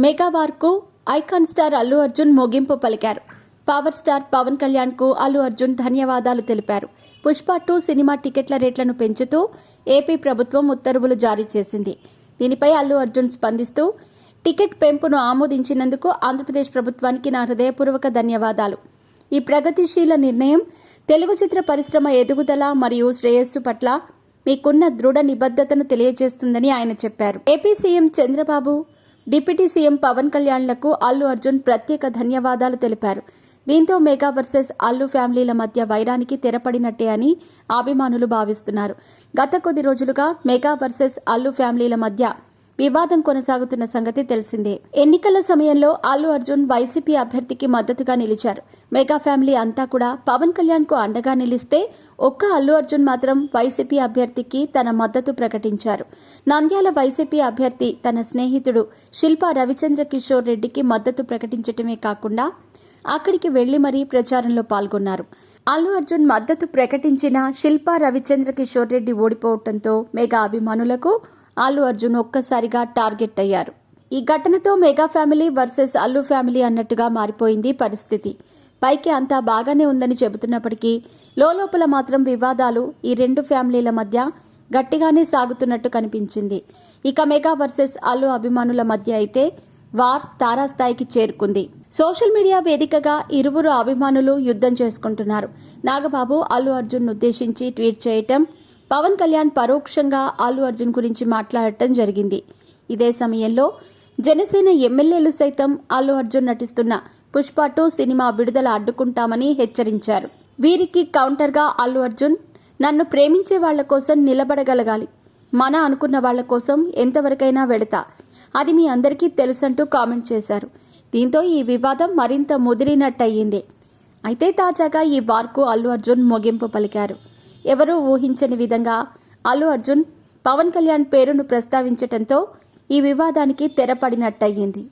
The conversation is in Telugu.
మెగావార్కు ఐకాన్ స్టార్ అల్లు అర్జున్ ముగింపు పలికారు. పవర్ స్టార్ పవన్ కళ్యాణ్ కు అల్లు అర్జున్ ధన్యవాదాలు తెలిపారు. పుష్ప 2 సినిమా టికెట్ల రేట్లను పెంచుతూ ఏపీ ప్రభుత్వం ఉత్తర్వులు జారీ చేసింది. దీనిపై అల్లు అర్జున్ స్పందిస్తూ టికెట్ పెంపును ఆమోదించినందుకు ఆంధ్రప్రదేశ్ ప్రభుత్వానికి నా హృదయపూర్వక ధన్యవాదాలు. ఈ ప్రగతిశీల నిర్ణయం తెలుగు చిత్ర పరిశ్రమ ఎదుగుదల మరియు శ్రేయస్సు పట్ల మీకున్న దృఢ నిబద్ధతను తెలియజేస్తుందని ఆయన చెప్పారు. AP CM Chandrababu, deputy CM Pawan కళ్యాణ్లకు అల్లు అర్జున్ ప్రత్యేక ధన్యవాదాలు తెలిపారు. దీంతో మెగా వర్సెస్ అల్లు ఫ్యామిలీల మధ్య వైరానికి తెరపడినట్టే అని అభిమానులు భావిస్తున్నారు. గత కొద్ది రోజులుగా మెగా వర్సెస్ అల్లు ఫ్యామిలీల మధ్య వివాదం కొనసాగుతున్న సంగతి తెలిసిందే. ఎన్నికల సమయంలో అల్లు అర్జున్ వైసీపీ అభ్యర్థికి మద్దతుగా నిలిచారు. మెగా ఫ్యామిలీ అంతా కూడా పవన్ కళ్యాణ్ కు అండగా నిలిస్తే ఒక్క అల్లు అర్జున్ మాత్రం వైసీపీ అభ్యర్థికి తన మద్దతు ప్రకటించారు. నంద్యాల వైసీపీ అభ్యర్థి తన స్నేహితుడు శిల్పా రవిచంద్ర కిషోర్ రెడ్డికి మద్దతు ప్రకటించడమే కాకుండా అక్కడికి వెళ్లి మరీ ప్రచారంలో పాల్గొన్నారు. అల్లు అర్జున్ మద్దతు ప్రకటించిన శిల్పా రవిచంద్ర కిషోర్ రెడ్డి ఓడిపోవడంతో మెగా అభిమానులకు అల్లు అర్జున్ ఒక్కసారిగా టార్గెట్ అయ్యారు. ఈ ఘటనతో mega family versus Allu family అన్నట్టుగా మారిపోయింది పరిస్థితి. పైకి అంతా బాగానే ఉందని చెబుతున్నప్పటికీ లోపల మాత్రం వివాదాలు ఈ రెండు ఫ్యామిలీల మధ్య గట్టిగానే సాగుతున్నట్టు కనిపించింది. ఇక మెగా వర్సెస్ అల్లు అభిమానుల మధ్య అయితే వార్ తారాస్థాయికి చేరుకుంది. సోషల్ మీడియా వేదికగా ఇరువురు అభిమానులు యుద్ధం చేసుకుంటున్నారు. నాగబాబు అల్లు అర్జున్ ఉద్దేశించి ట్వీట్ చేయటం, పవన్ కళ్యాణ్ పరోక్షంగా అల్లు అర్జున్ గురించి మాట్లాడటం జరిగింది. ఇదే సమయంలో జనసేన ఎమ్మెల్యేలు సైతం అల్లు అర్జున్ నటిస్తున్న పుష్ప 2 సినిమా విడుదల అడ్డుకుంటామని హెచ్చరించారు. వీరికి కౌంటర్గా అల్లు అర్జున్, నన్ను ప్రేమించే వాళ్ల కోసం నిలబడగలగాలి, మన అనుకున్న వాళ్ల కోసం ఎంతవరకైనా వెళతా, అది మీ అందరికీ తెలుసంటూ కామెంట్ చేశారు. దీంతో ఈ వివాదం మరింత ముదిరినట్టయింది. అయితే తాజాగా ఈ వార్కు అల్లు అర్జున్ ముగింపు పలికారు. ఎవరూ ఊహించని విధంగా అల్లు అర్జున్ పవన్ కళ్యాణ్ పేరును ప్రస్తావించడంతో ఈ వివాదానికి తెరపడినట్టయింది.